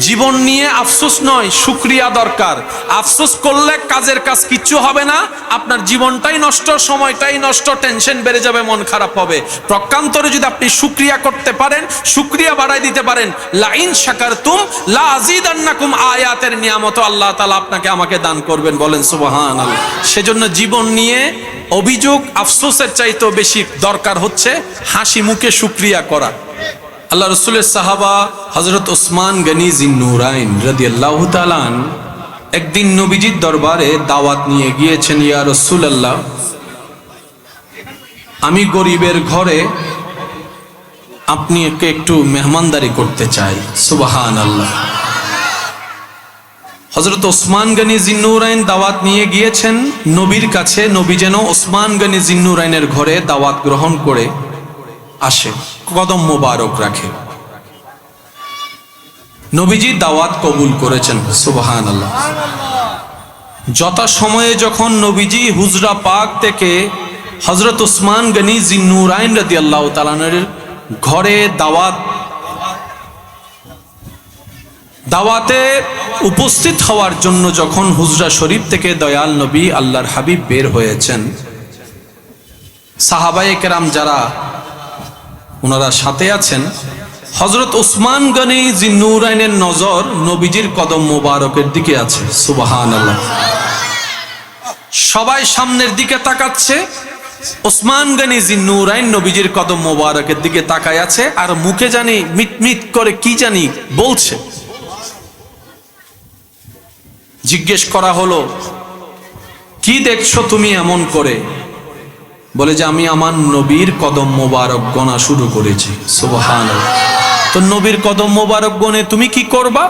জীবন নিয়ে আফসোস নয়, শুকরিয়া দরকার। আফসোস করলে কাজের কাজ কিচ্ছু হবে না, আপনার জীবনটাই নষ্ট, সময়টাই নষ্ট, টেনশন বেড়ে যাবে, মন খারাপ হবে। প্রকান্তরে যদি আপনি শুকরিয়া করতে পারেন, শুকরিয়া বাড়াই দিতে পারেন, লা ইন শাকারতুম লা আযীদান্নাকুম, আয়াতের নিয়ামত আল্লাহ তাআলা আপনাকে আমাকে দান করবেন, বলেন সুবহানাল্লাহ। সেজন্য জীবন নিয়ে অভিযোগ আফসোসের চাইতেও বেশি দরকার হচ্ছে হাসি মুখে শুকরিয়া করা। আল্লাহ রসুলের সাহাবা হযরত ওসমান গনি জিন্নুরাইন রাদিয়াল্লাহু তাআলা একদিন নবীজির দরবারে দাওয়াত নিয়ে গিয়েছেন। ইয়া রাসূলুল্লাহ, আমি গরিবের ঘরে আপনি একটু মেহমানদারি করতে চাই। সুবহানাল্লাহ। হযরত ওসমান গনি জিন্নুরাইন দাওয়াত নিয়ে গিয়েছেন নবীর কাছে। নবী যেন ওসমান গনি জিন্নুরাইনের ঘরে দাওয়াত গ্রহণ করে আসে, কদম মোবারক রাখে। নবীজি দাওয়াত কবুল করেছেন। সুবহানাল্লাহ। যথা সময়ে যখন নবীজি হুজরা পাক থেকে হযরত ওসমান গনি জিন্নুরাইন রাদিয়াল্লাহু তাআলা এর ঘরে দাওয়াতে উপস্থিত হওয়ার জন্য যখন হুজরা শরীফ থেকে দয়াল নবী আল্লাহর হাবিব বের হয়েছেন, সাহাবায়ে কেরাম যারা ওনারা সাথে আছেন, হযরত ওসমান গনি জিন্নুরাইনের নজর নবীজির কদম মোবারকের দিকে আছে। সুবহানাল্লাহ। সবাই সামনের দিকে তাকাচ্ছে, ওসমান গনি জিন্নুরাইন নবীজির কদম মোবারকের দিকে তাকায় আছে, আর মুখে জানি মিটমিট করে কি জানি বলছে। জিজ্ঞেস করা হলো, কি দেখছো তুমি এমন করে? বলে যে আমি আমার নবীর কদম মোবারক গোনা শুরু করেছি। সুবহানাল্লাহ। তো নবীর কদম মোবারক গনে তুমি কি করবা?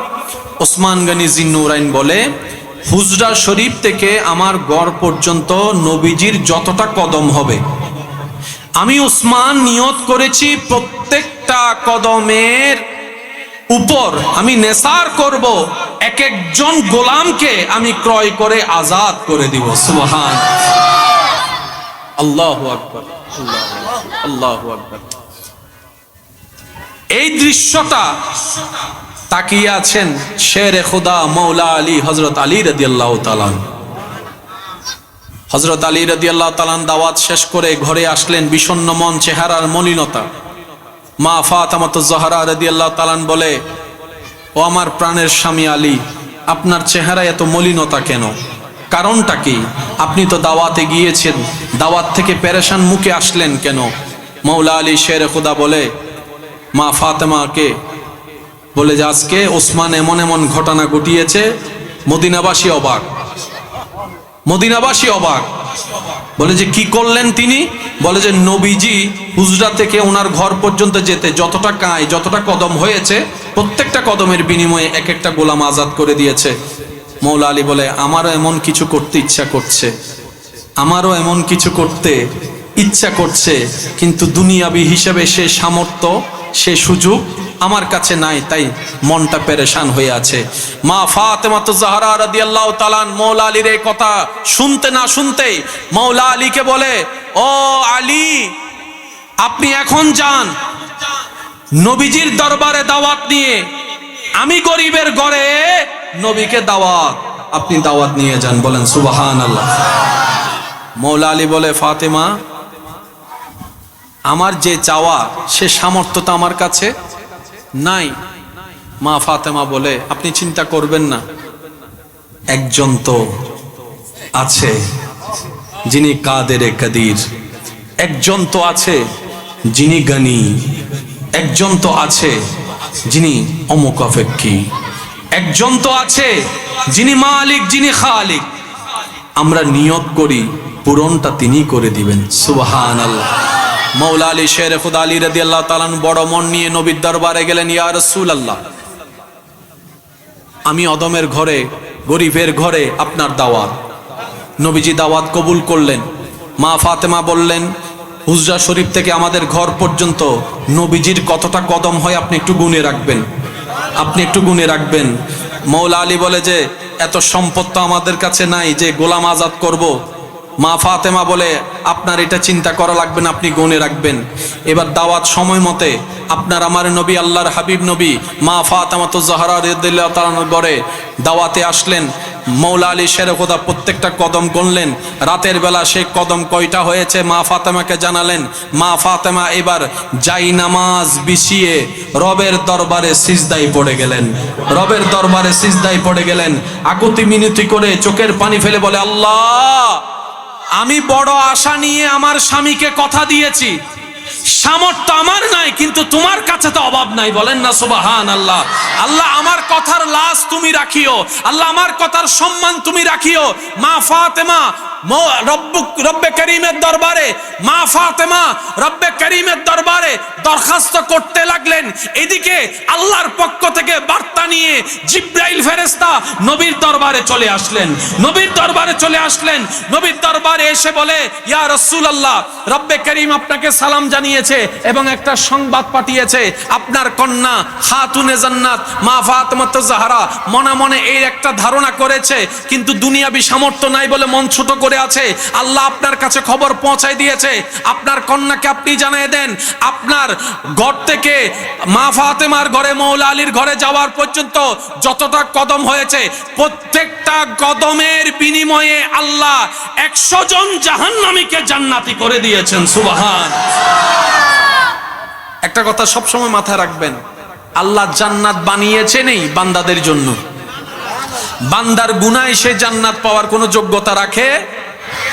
ওসমান গনি জিন্নুরাইন বলে, হুজরা শরীফ থেকে আমার ঘর পর্যন্ত নবীজির যতটা কদম হবে, আমি ওসমান নিয়ত করেছি প্রত্যেকটা কদমের উপর আমি নেসার করব, এক একজন গোলামকে আমি ক্রয় করে আজাদ করে দিব। সুবহানাল্লাহ। আল্লাহু আকবার, আল্লাহু আকবার। এই দৃশ্যটা তাকিয়ে আছেন শেরে খুদা মৌলা আলী হযরত আলী রাদিয়াল্লাহু তাআলা। হযরত আলী রাদিয়াল্লাহু তাআলা দাওয়াত শেষ করে ঘরে আসলেন, বিষণ্ণ মন, চেহারার মলিনতা। মা ফাতেমাতুজ জাহরা রাদিয়াল্লাহু তাআলা বলে, ও আমার প্রাণের স্বামী আলী, আপনার চেহারায় এত মলিনতা কেন? কারণটা কি? আপনি তো দাওয়াতে গিয়েছেন, দাওয়াত থেকে পেরেশান মুখে আসলেন কেন? মৌলা আলী শেরে খুদা বলে, মা ফাতেমাকে বলে যে আজকে ওসমান এমন এমন ঘটনা ঘটিয়েছে, মদিনাবাসী অবাক, মদিনাবাসী অবাক। বলে যে কি করলেন তিনি? বলে যে নবীজি হুজরা থেকে ওনার ঘর পর্যন্ত যেতে যতটা কায়, যতটা কদম হয়েছে, প্রত্যেকটা কদমের বিনিময়ে এক একটা গোলাম আজাদ করে দিয়েছে। মৌলা আলী বলে, আমারও এমন কিছু করতে ইচ্ছা করছে, আমারও এমন কিছু করতে ইচ্ছা করছে, কিন্তু দুনিয়াবি হিসেবে সে সামর্থ্য, সে সুযোগ আমার কাছে নাই, তাই মনটা পেরেশান হয়ে আছে। মা ফাতেমাতুজ জাহরা রাদিয়াল্লাহু তাআলা মৌলা আলীর এই কথা শুনতে না শুনতেই মৌলা আলীকে বলে, ও আলী, আপনি এখন যান নবীজির দরবারে দাওয়াত নিয়ে। আমি গরিবের ঘরে নবীকে দাওয়াত, আপনি দাওয়াত নিয়ে যান। বলেন সুবহানাল্লাহ। মৌলা আলী বলে, ফাতেমা, আমার যে চাওয়া সে সামর্থ্য তো আমার কাছে নাই। মা ফাতেমা বলে, আপনি চিন্তা করবেন না, একজন তো আছে যিনি কাদেরে কাদির, একজন তো আছে যিনি গনি, একজন তো আছে যিনি অমুকাফেক্কি, একজন তো আছে যিনি মালিক, যিনি খালিক। আমরা নিয়ত করি পূরণটা তিনি করে দিবেন। সুবহানাল্লাহ। মৌলা আলী শেরে খুদা আলী রাদিয়াল্লাহু তাআলা বড় মন নিয়ে নবীর দরবারে গেলেন। ইয়া রাসূলুল্লাহ, আমি অদমের ঘরে, গরিবের ঘরে আপনার দাওয়াত। নবীজি দাওয়াত কবুল করলেন। মা ফাতেমা বললেন, হুজরা শরীফ থেকে আমাদের ঘর পর্যন্ত নবীজির কতটা কদম হয় আপনি একটু গুনে রাখবেন, আপনি একটু গুনে রাখবেন। মৌলা আলী বলে যে এত সম্পদ তো আমাদের কাছে নাই যে গোলাম আজাদ করব। মা ফাতেমা বলে আপনার এটা চিন্তা করা লাগবে না, আপনি গনে রাখবেন। এবার দাওয়াত সময় মতে আপনার আমার নবী আল্লাহর হাবিব নবী মা ফাতেমা তো জাহরা রাদিয়াল্লাহু তাআলার ঘরে দাওয়াতে আসলেন। মৌলা আলী শেরে খোদা প্রত্যেকটা কদম গণলেন। রাতের বেলা সেই কদম কয়টা হয়েছে মা ফাতেমাকে জানালেন। মা ফাতেমা এবার যাই নামাজ বিছিয়ে রবের দরবারে সিজদায় পড়ে গেলেন। রবের দরবারে সিজদায় পড়ে গেলেন। আকুতি মিনতি করে চোখের পানি ফেলে বলে, আল্লাহ, আমি বড় আশা নিয়ে আমার স্বামীকে কথা দিয়েছি, সামর্থ্য আমার নাই, কিন্তু তোমার কাছে তো অভাব নাই। বলেন না সুবহানাল্লাহ। আল্লাহ, আমার কথার লাজ তুমি রাখিও, আল্লাহ আমার কথার সম্মান তুমি রাখিও। মা ফাতেমা রব্বে করিমের দরবারে, মা ফাতেমা রব্বে করিমের দরবারে দরখাস্ত করতে লাগলেন। এদিকে আল্লাহর পক্ষ থেকে বার্তা নিয়ে জিব্রাইল ফেরেশতা নবীর দরবারে চলে আসলেন। নবীর দরবারে চলে আসলেন। নবীর দরবারে এসে বলে, ইয়া রাসূলুল্লাহ, রব্বে করিম আপনাকে সালাম জানিয়েছে এবং একটা সংবাদ পাঠিয়েছে। আপনার কন্যা খাতুনে জান্নাত মা ফাতেমা জাহরা মনে মনে এই একটা ধারণা করেছে, কিন্তু দুনিয়াবি সামর্থ্য নাই বলে মন ছোট করে আছে। আল্লাহ আপনার কাছে খবর পৌঁছায় দিয়েছে, আপনার কন্যাকে আপনি জানিয়ে দেন। আপনার ঘর থেকে মা ফাতেমার ঘরে মৌলা আলীর ঘরে যাওয়ার পর্যন্ত যতটা কদম হয়েছে, প্রত্যেকটা কদমের বিনিময়ে আল্লাহ 100 জন জাহান্নামীকে জান্নাতি করে দিয়েছেন। সুবহান। একটা কথা সবসময় মাথায় রাখবেন, আল্লাহ জান্নাত বানিয়েছে নেই বান্দাদের জন্য। বান্দার গুনায় সে জান্নাত পাওয়ার কোনো যোগ্যতা রাখে,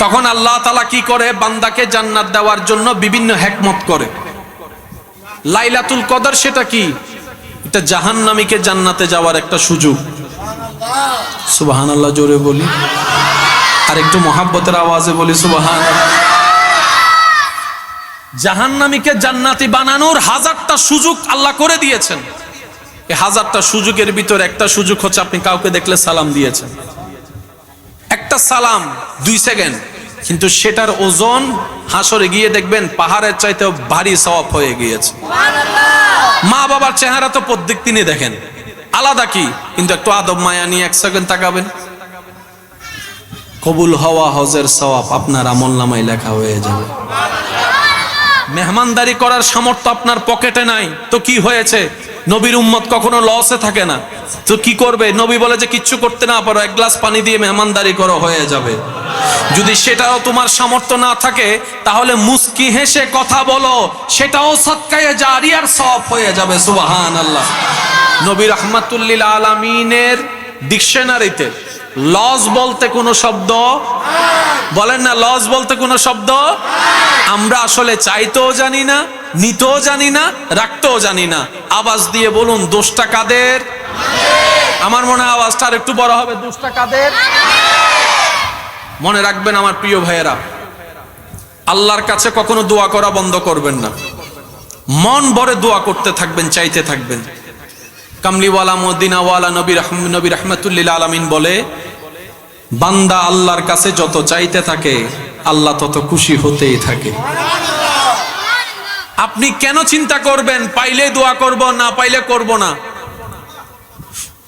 তখন আল্লাহ তাআলা কি করে, বান্দাকে জান্নাত দেওয়ার জন্য বিভিন্ন হিকমত করে। লাইলাতুল কদর সেটা কি? এটা জাহান্নামীকে জান্নাতে যাওয়ার একটা সুযোগ। সুবহানাল্লাহ জোরে বলি, আর একটু মহাব্বতের আওয়াজে বলি সুবহানাল্লাহ। জাহান্নামীকে জান্নাতি বানানোর 1000টা সুযোগ আল্লাহ করে দিয়েছেন। এই 1000টা সুযোগের ভিতর একটা সুযোগ হচ্ছে আপনি কাউকে দেখলে সালাম দিয়েছেন। একটা সালাম 2 সেকেন্ড, কিন্তু সেটার ওজন হাসরে গিয়ে দেখবেন পাহাড়ের চাইতেও ভারী সওয়াব হয়ে গিয়েছে। মা বাবার চেহারা তো প্রত্যেক দিনই দেখেন, আলাদা কি, কিন্তু একটু আদব মায়া নিয়ে 1 সেকেন্ড তাকাবেন, কবুল হওয়া হজের সওয়াব আপনার আমলনামায় লেখা হয়ে যাবে। মেহমানদারি করার সামর্থ্য আপনার পকেটে নাই, তো কি হয়েছে? নবীর উম্মত কখনো লসে থাকে না, তো কি করবে? নবী বলে যে কিচ্ছু করতে না পারো, 1 গ্লাস পানি দিয়ে মেহমানদারি করো, হয়ে যাবে। যদি সেটাও তোমার সামর্থ্য না থাকে, তাহলে মুস্কি হেসে কথা বলো, সেটাও সাদকায়ে জারিয়ার সওয়াব হয়ে যাবে। সুবহানাল্লাহ। নবী রাহমাতুল লিল আলামিনের ডিকশনারিতে লস বলতে কোনো শব্দ, বলেন না, লস বলতে কোনো শব্দ আমরা আসলে চাইতেও জানি না, নিতেও জানি না, রাখতেও জানি না। আওয়াজ দিয়ে বলুন, দোষটা কাদের? আমার মনে হয় আওয়াজটা আর একটু বড় হবে, দোষটা কাদের? মনে রাখবেন আমার প্রিয় ভাইয়েরা, আল্লাহর কাছে কখনো দোয়া করা বন্ধ করবেন না। মন ভরে দোয়া করতে থাকবেন, চাইতে থাকবেন। কামলিওয়ালা মদিনাওয়ালা নবী রাহমাতুল লিল আলামিন বলে, বান্দা আল্লাহর কাছে যত চাইতে থাকে, আল্লাহ তত খুশি হতেই থাকে। আপনি কেন চিন্তা করবেন পাইলে দোয়া করব, না পাইলে করব না?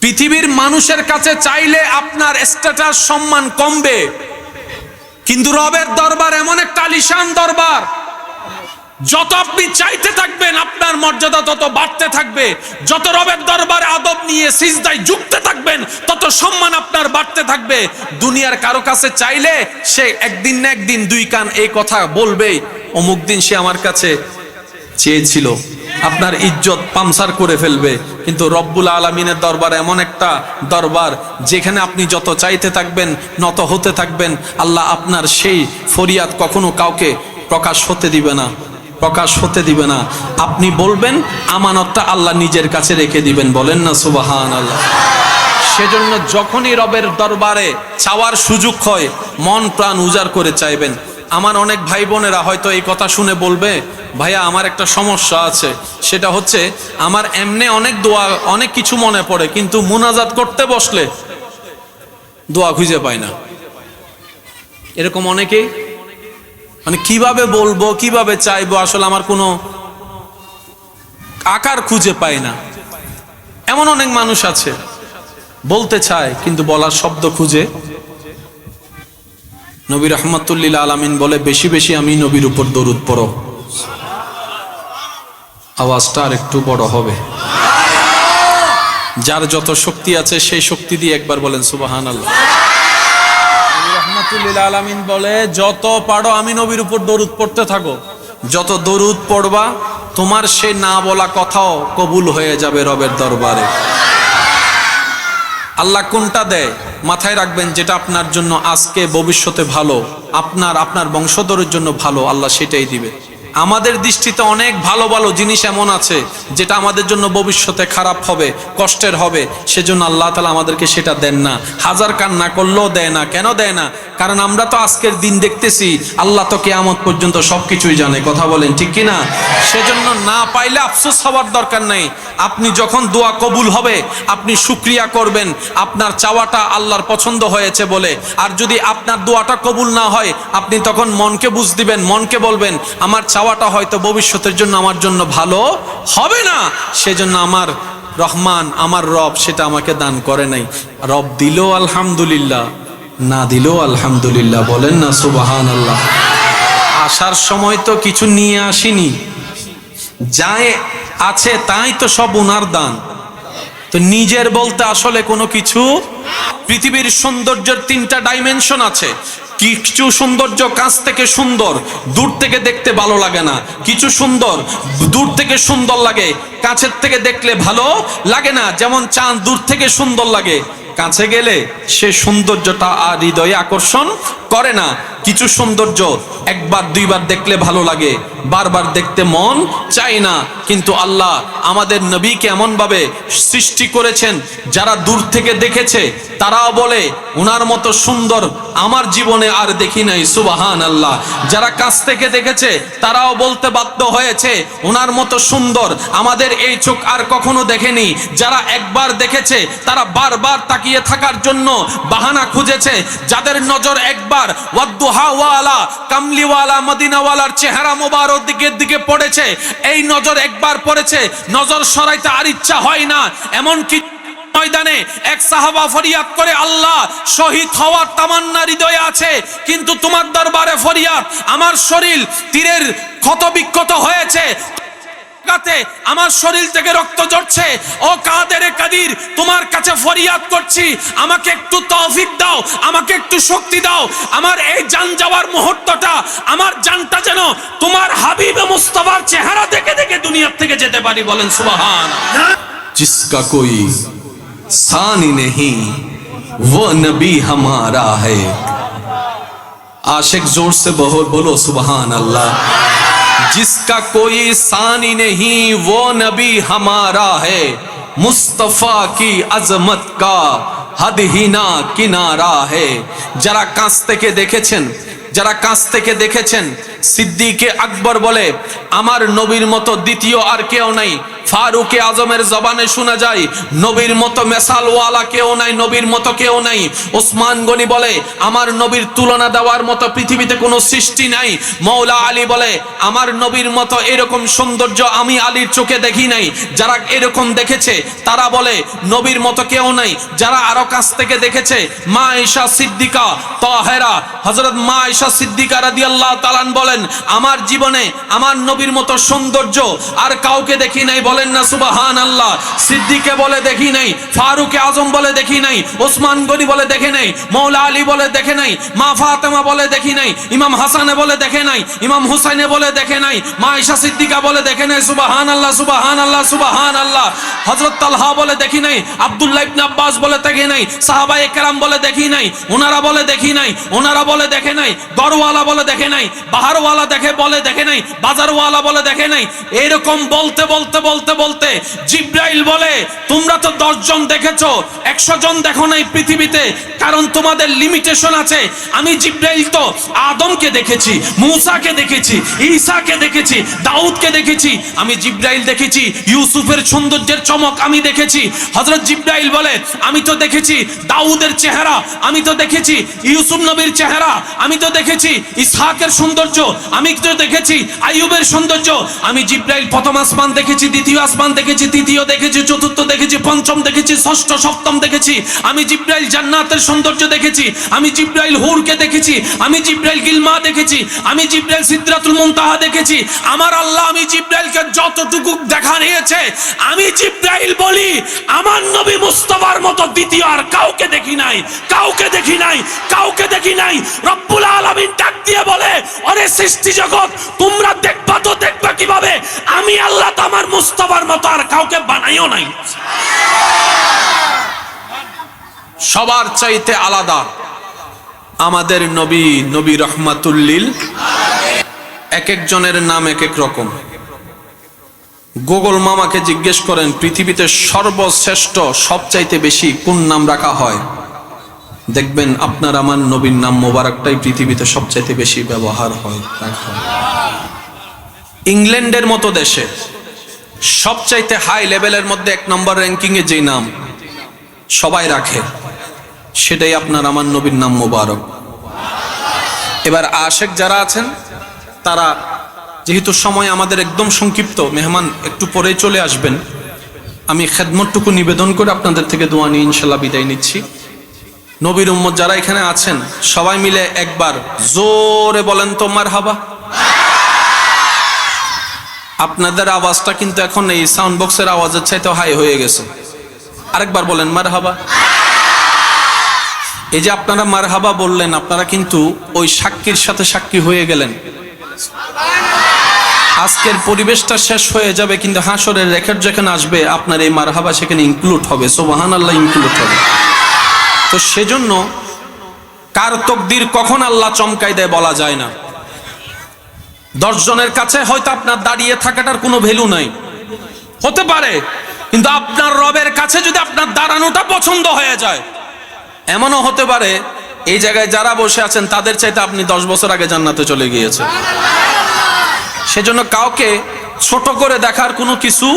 পৃথিবীর মানুষের কাছে চাইলে আপনার স্ট্যাটাস সম্মান কমবে, কিন্তু রবের দরবার এমন একটা আলিশান দরবার, যত আপনি চাইতে থাকবেন আপনার মর্যাদা তত বাড়তে থাকবে। যত রবের দরবারে আদব নিয়ে সিজদায় ঝুঁকতে থাকবেন, তত সম্মান আপনার বাড়তে থাকবে। দুনিয়ার কারো কাছে চাইলে সে একদিন না একদিন 2 কান এই কথা বলবেই, অমুক দিন সে আমার কাছে চেয়েছিল। আপনার ইজ্জত পামসার করে ফেলবে। কিন্তু রব্বুল আলামিনের দরবার এমন একটা দরবার, যেখানে আপনি যত চাইতে থাকবেন, নত হতে থাকবেন, আল্লাহ আপনার সেই ফরিয়াদ কখনো কাউকে প্রকাশ হতে দিবে না, প্রকাশ হতে দিবে না। আপনি বলবেন, আমানতটা আল্লাহ নিজের কাছে রেখে দিবেন। বলেন না সুবহানাল্লাহ। সেজন্য যখনই রবের দরবারে চাওয়ার সুযোগ হয়, মন প্রাণ উজাড় করে চাইবেন। আমার অনেক ভাই বোনেরা হয়তো এই কথা শুনে বলবে, ভাইয়া আমার একটা সমস্যা আছে, সেটা হচ্ছে আমার এমনি অনেক দোয়া, অনেক কিছু মনে পড়ে, কিন্তু মুনাজাত করতে বসলে দোয়া খুঁজে পাই না। এরকম অনেকেই, মানে কিভাবে বলবো, কিভাবে চাইবো, আসলে আমার কোনো আকার খুঁজে পাই না। এমন অনেক মানুষ আছে, বলতে চায় কিন্তু বলার শব্দ খুঁজে নবী রাহমাতুল্লিল আলামিন বলে বেশি বেশি আমি নবীর উপর দরুদ পড়ো। আওয়াজটা আর একটু বড় হবে। যার যত শক্তি আছে সেই শক্তি দিয়ে একবার বলেন সুবহানাল্লাহ। নবী রাহমাতুল্লিল আলামিন বলে যত পারো আমি নবীর উপর দরুদ পড়তে থাকো। যত দরুদ পড়বা তোমার সেই না বলা কথাও কবুল হয়ে যাবে রবের দরবারে। আল্লাহ কোনটা দেয় মাথায় রাখবেন, যেটা আপনার জন্য আজকে ভবিষ্যতে ভালো, আপনার বংশধরের জন্য ভালো, আল্লাহ সেটাই দিবে। আমাদের দৃষ্টিতে অনেক ভালো ভালো জিনিস এমন আছে যেটা আমাদের জন্য ভবিষ্যতে খারাপ হবে, কষ্টের হবে, সেজন্য আল্লাহ তাআলা আমাদেরকে সেটা দেন না। হাজার কান্না করলেও দেয় না। কেন দেয় না? কারণ আমরা তো আজকের দিন দেখতেছি, আল্লাহ তো কিয়ামত পর্যন্ত সবকিছুই জানে। কথা বলেন ঠিক কিনা? সেজন্য না পাইলে আফসোস হওয়ার দরকার নেই। আপনি যখন দোয়া কবুল হবে আপনি শুকরিয়া করবেন আপনার চাওয়াটা আল্লাহর পছন্দ হয়েছে বলে। আর যদি আপনার দোয়াটা কবুল না হয় আপনি তখন মনকে বুঝ দিবেন, মনকে বলবেন আমার চাওয়াটা হয়তো ভবিষ্যতের জন্য আমার জন্য ভালো হবে না, সেজন্য আমার রহমান আমার রব সেটা আমাকে দান করে নাই। রব দিলেও আলহামদুলিল্লাহ, না দিলেও আলহামদুলিল্লাহ। বলেন না সুবহানাল্লাহ। আসার সময় তো কিছু নিয়ে আসিনি, যাই আছে তাই তো সব উনার দান। তো নিজের বলতে আসলে কোনো কিছু। পৃথিবীর সৌন্দর্যের তিনটা ডাইমেনশন আছে। কিছু সৌন্দর্য কাছ থেকে সুন্দর, দূর থেকে দেখতে ভালো লাগে না। কিছু সুন্দর দূর থেকে সুন্দর লাগে, কাছের থেকে দেখলে ভালো লাগে না। যেমন চাঁদ দূর থেকে সুন্দর লাগে, কাছে গেলে সে সৌন্দর্যটা আর হৃদয়ে আকর্ষণ করে না। কিছু সৌন্দর্য একবার দুইবার দেখলে ভালো লাগে, বারবার দেখতে মন চায় না। কিন্তু আল্লাহ আমাদের নবীকে এমন ভাবে সৃষ্টি করেছেন, যারা দূর থেকে দেখেছে তারাও বলে ওনার মতো সুন্দর আমার জীবনে আর দেখি নাই। সুবহানাল্লাহ। যারা কাছ থেকে দেখেছে তারাও বলতে বাধ্য হয়েছে ওনার মতো সুন্দর আমাদের এই চোখ আর কখনো দেখেনি। যারা একবার দেখেছে তারা বারবার তাকিয়ে থাকার জন্য বাহানা খুঁজেছে। যাদের নজর একবার ওয়াদ্দুহাওয়ালা কামলিওয়ালা মদিনাওয়ালার চেহারা মোবারক দিকে পড়েছে, এই নজর একবার পড়েছে, নজর সরাইতে আর ইচ্ছা হয় না। এমন কি ময়দানে এক সাহাবা ফরিয়াদ করে আল্লাহ শহীদ হওয়ার তামান্না হৃদয়ে আছে, কিন্তু তোমার দরবারে ফরিয়াদ আমার শরীর তীরের ক্ষত বিক্ষত হয়েছে, আমার শরীর থেকে রক্ত ঝরছে। ও কাদের কাদির তোমার কাছে ফরিয়াদ করছি, আমাকে একটু তৌফিক দাও, আমাকে একটু শক্তি দাও। আমার এই জান যাওয়ার মুহূর্তটা, আমার জানটা যেন তোমার হাবিবে মুস্তাফার চেহারা দেখে দেখে দুনিয়া থেকে যেতে পারি। বলেন সুবহানাল্লাহ। जिसका कोई सानी नहीं वो नबी हमारा है। आशिक जोर से बोलो सुबहान अल्लाह। जिसका कोई सानी नहीं वो नबी हमारा है, मुस्तफा की अजमत का हद ही ना किनारा है। যারা কাছ থেকে দেখেছেন, যারা কাছ থেকে দেখেছেন, সিদ্দিকে আকবর বলে আমার নবীর মতো দ্বিতীয় আর কেউ নাই। ফারুকে আজমের জবানে শোনা যায় নবীর মতো মেসালওয়ালা কেউ নাই, নবীর মতো কেউ নাই। ওসমান গনি বলে আমার নবীর তুলনা দেওয়ার মতো পৃথিবীতে কোনো সৃষ্টি নাই। মৌলা আলী বলে আমার নবীর মতো এরকম সৌন্দর্য আমি আলীর চোখে দেখি নাই। যারা এরকম দেখেছে তারা বলে নবীর মতো কেউ নাই। যারা আরো কাছ থেকে দেখেছে, মা আয়েশা সিদ্দিকা তাহেরা, হযরত মা আয়েশা সিদ্দিকা রাদিয়াল্লাহু তাআলা বলেন আমার জীবনে আমার নবীর মতো সৌন্দর্য আর কাউকে দেখি নাই। বলেন না সুবহানাল্লাহ। সিদ্দিকে বলে দেখি নাই, ফারুকে আজম বলে দেখি নাই, ওসমান গনি বলে দেখে নাই, মৌলা আলী বলে দেখে নাই, মা ফাতেমা বলে দেখি নাই, ইমাম হাসানে বলে দেখে নাই, ইমাম হুসাইনে বলে দেখে নাই, মা আয়েশা সিদ্দিকা বলে দেখে নাই। সুবহানাল্লাহ সুবহানাল্লাহ সুবহানাল্লাহ। হযরত তালহা বলে দেখি নাই, আব্দুল্লাহ ইবনে আব্বাস বলে দেখে নাই, সাহাবায়ে কেরাম বলে দেখি নাই, ওনারা বলে দেখি নাই, ওনারা বলে দেখে নাই, দরওয়ালা বলে দেখে নাই, বাহারওয়ালা দেখে বলে দেখে নাই, বাজারওয়ালা বলে দেখে নাই। এরকম বলতে বলতে বলতে বলতে জিব্রাইল বলে তোমরা তো 10 জন দেখেছো, 100 জন দেখো নাই পৃথিবীতে, কারণ তোমাদের লিমিটেশন আছে। আমি জিব্রাইল তো আদমকে দেখেছি, মূসাকে দেখেছি, ঈসাকে দেখেছি, দাউদকে দেখেছি। আমি জিব্রাইল দেখেছি ইউসুফের সৌন্দর্যের চমক আমি দেখেছি। হযরত জিব্রাইল বলে আমি তো দেখেছি দাউদের চেহারা, আমি তো দেখেছি ইউসুফ নবীর চেহারা, আমি তো দেখেছি দেখেছি ইসহাকের সৌন্দর্য, আমি তো দেখেছি আইয়ুবের সৌন্দর্য। আমি জিব্রাইল প্রথম আসমান দেখেছি, দ্বিতীয় আসমান দেখেছি, তৃতীয় দেখেছি, চতুর্থ দেখেছি, পঞ্চম দেখেছি, ষষ্ঠ সপ্তম দেখেছি। আমি জিব্রাইল জান্নাতের সৌন্দর্য দেখেছি, আমি জিব্রাইল হুরকে দেখেছি, আমি জিব্রাইল গিলমা দেখেছি, আমি জিব্রাইল সিদরাতুল মুনতাহা দেখেছি। আমার আল্লাহ আমি জিব্রাইলকে যতটুকু দেখা নিয়েছে, আমি জিব্রাইল বলি আমার নবী মুস্তাফার মতো দ্বিতীয় আর কাউকে দেখি নাই, কাউকে দেখি নাই, কাউকে দেখি নাই। রব্বুল আলামিন ডাক দিয়ে বলে, ওরে সৃষ্টি জগৎ, তোমরা দেখবা তো দেখবা কিভাবে? আমি আল্লাহ তো আমার মুস্তাফার মতো আর কাউকে বানাইও নাই। সবার চাইতে আলাদা আমাদের নবী, নবী রহমাতুল লিল। এক একজনের নাম এক এক রকম। গুগল মামাকে জিজ্ঞেস করেন পৃথিবীতে সর্বশ্রেষ্ঠ সবচাইতে বেশি কোন নাম রাখা হয়, দেখবেন আপনার আমার নবীর নাম মোবারকটাই পৃথিবীতে সবচাইতে বেশি ব্যবহার হয়। ইংল্যান্ডের মতো দেশে সবচাইতে হাই লেভেলের মধ্যে 1 নম্বর র্যাঙ্কিং এ যে নাম সবাই রাখে, সেটাই আপনার আমার নবীর নাম মোবারক। এবার আশেক যারা আছেন তারা, যেহেতু সময় আমাদের একদম সংক্ষিপ্ত, মেহমান একটু পরেই চলে আসবেন, আমি খেদমতটুকু নিবেদন করে আপনাদের থেকে দোয়া নিয়ে ইনশাল্লাহ বিদায় নিচ্ছি। নবীর উম্মত যারা এখানে আছেন সবাই মিলে একবার জোরে বলেন তো মারহাবা। আপনাদের আওয়াজটা কিন্তু এখন এই সাউন্ড বক্সের আওয়াজের চাইতে হাই হয়ে গেছে। আরেকবার বলেন মারহাবা। এই যে আপনারা মারহাবা বললেন, আপনারা কিন্তু ওই সাক্ষীর সাথে সাক্ষী হয়ে গেলেন। আজকের পরিবেশটা শেষ হয়ে যাবে, কিন্তু হাসরের রেকর্ড যেখানে আসবে আপনার এই মারহাবা সেখানে ইনক্লুড হবে, সুবহানাল্লাহ ইনক্লুড হবে। তো সেজন্য কার তকদির কখন আল্লাহ চমকাই দেয় বলা যায় না। 10 জনের কাছে হয়তো আপনার দাঁড়িয়ে থাকাটার কোনো ভ্যালু নাই, হতে পারে, কিন্তু আপনার রবের কাছে যদি আপনার দাঁড়ানোটা পছন্দ হয়ে যায়, এমনও হতে পারে এই জায়গায় যারা বসে আছেন তাদের চাইতে আপনি 10 বছর আগে জান্নাতে চলে গিয়েছেন। সেজন্য কাউকে ছোট করে দেখার কোনো কিছু।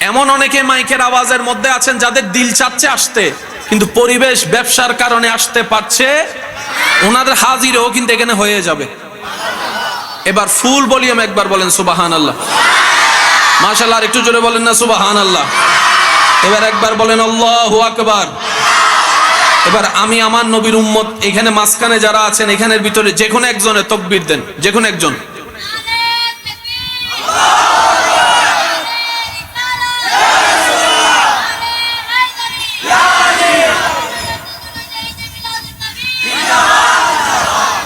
এমন অনেকে মাইকের আওয়াজের মধ্যে আছেন যাদের দিল চাচ্ছে আসতে, কিন্তু পরিবেশ ব্যবসার কারণে আসতে পারছে, ওনাদের হাজিরও কিন্তু এখানে হয়ে যাবে। এবার ফুল ভলিউম একবার বলেন সুবহানাল্লাহ, মাশাআল্লাহ। আর একটু জোরে বলেন না সুবহানাল্লাহ। এবার একবার বলেন আল্লাহু আকবার। এবার আমি আমার নবীর উম্মত এখানে মাঝখানে যারা আছেন, এখানের ভিতরে যে কোনো একজনে তাকবীর দেন, যে কোনো একজন।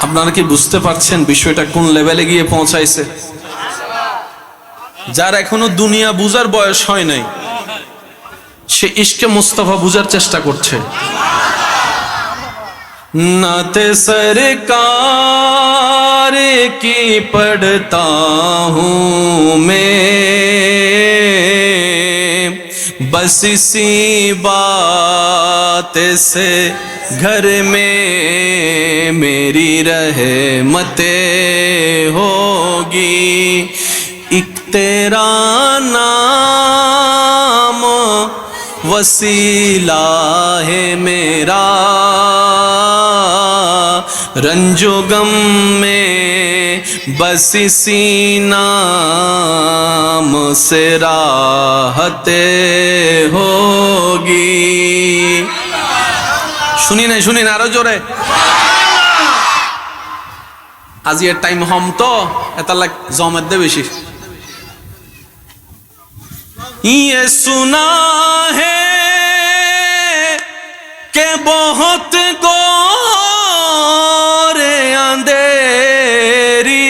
আপনারা কি বুঝতে পারছেন বিষয়টা কোন লেভেলে গিয়ে পৌঁছাইছে? যার এখনো দুনিয়া বুঝার বয়স হয় নাই, সে ইশকে মুস্তাফা বুঝার চেষ্টা করছে। নাতে সরকার কি পড়তা হুঁ মে, बस इसी बात से घर में मेरी रहमतें होगी। एक तेरा नाम वसीला है मेरा, रंजो गम में बस इसी नाम से राहते होगी। শুনি না আরো জোরে। আজি এর টাইম হম তো এটা লাগ জমের দে বেশি। ये सुना है कि बहुत गोरे अंधेरी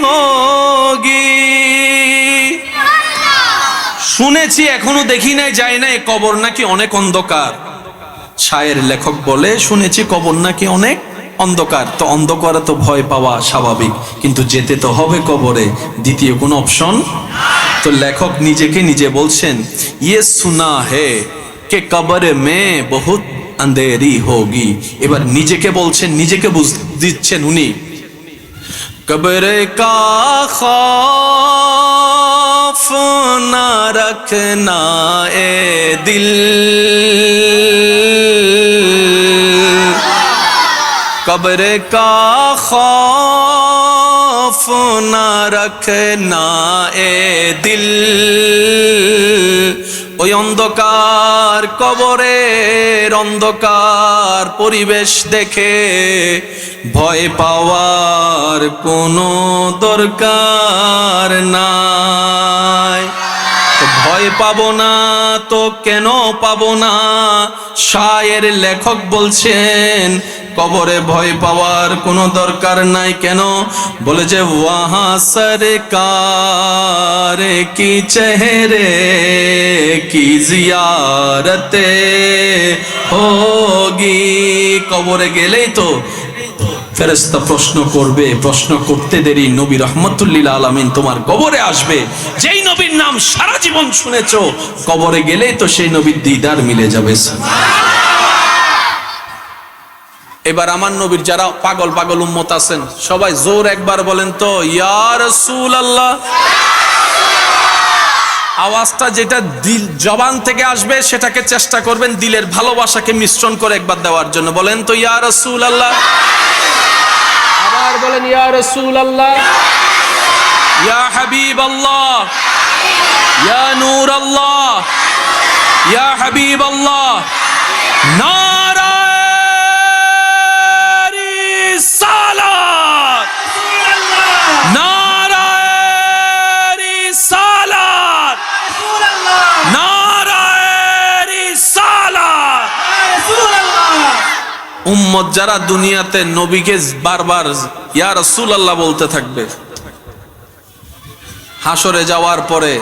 होगी। শুনেছি এখনো দেখি নাই, যাই নাই, কবর নাকি অনেক অন্ধকার। শায়ের লেখক বলে শুনেছি কবর নাকি অনেক অন্ধকার। তো অন্ধকারে তো ভয় পাওয়া স্বাভাবিক, কিন্তু যেতে তো হবে কবরে, দ্বিতীয় কোনো অপশন। তো লেখক নিজেকে নিজে বলছেন ইয়ে সুনা হে কে কবর মে বহুত अंधेरी होगी। এবার নিজেকে বলছেন, নিজেকে বুঝ দিচ্ছেন উনি। कब्र का खौफ ना रखना ए दिल, कब्र का खौफ न रखना ए दिल ওই অন্ধকার কবরের অন্ধকার পরিবেশ দেখে ভয় পাওয়ার কোনো দরকার নাই। ভয় পাবো না তো কেন পাবো না? শায়ের লেখক বলছেন কবরে ভয় পাওয়ার কোনো দরকার নাই। কেন? বলে যে ওয়াহা সরকার কি চেহারে কি জিয়ারতে হোগি। কবরে গেলেই তো ফেরেশতা প্রশ্ন করবে, প্রশ্ন করতে দেরি নবী রহমতুল্লিল আলামিন তোমার কবরে আসবে। যেই নবীর নাম সারা জীবন শুনেছো, কবরে গেলেই তো সেই নবীর দিদার মিলে যাবে। এবার আমার নবীর যারা পাগল পাগল উম্মত আছেন সবাই জোর একবার বলেন তো ইয়া রাসূলুল্লাহ। আওয়াজটা যেটা দিল জবান থেকে আসবে সেটাকে চেষ্টা করবেন দিলের ভালোবাসাকে মিশ্রণ করে একবার দেওয়ার জন্য। বলেন তো ইয়া রাসূলুল্লাহ। আবার বলেন ইয়া রাসূলুল্লাহ, ইয়া হাবিবাল্লাহ, ইয়া নূরাল্লাহ, ইয়া হাবিবাল্লাহ। নারায়ে রিসালাত, নারায়ে রিসালাত, নারায়ে রিসালাত। উম্মত যারা দুনিয়াতে নবীকে বারবার ইয়া রাসূলুল্লাহ বলতে থাকবে, হাসরে যাওয়ার পরে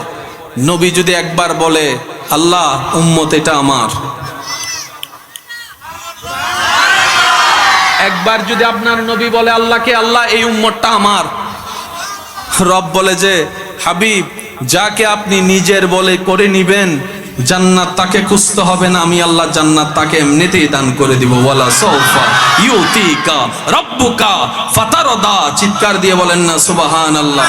নবী যদি একবার বলে আল্লাহ উম্মত এটা আমার, একবার যদি আপনার নবী বলে আল্লাহকে আল্লাহ এই উম্মতটা আমার, রব বলে যে হাবিব যাকে আপনি নিজের বলে করে নিবেন জান্নাত তাকে খুঁজতে হবে না, আমি আল্লাহ জান্নাত তাকে এমনিতেই দান করে দিব। ওয়ালা সাউফা ইউতিকা রাব্বুকা ফাতারদা। চিৎকার দিয়ে বলেন না সুবহানাল্লাহ।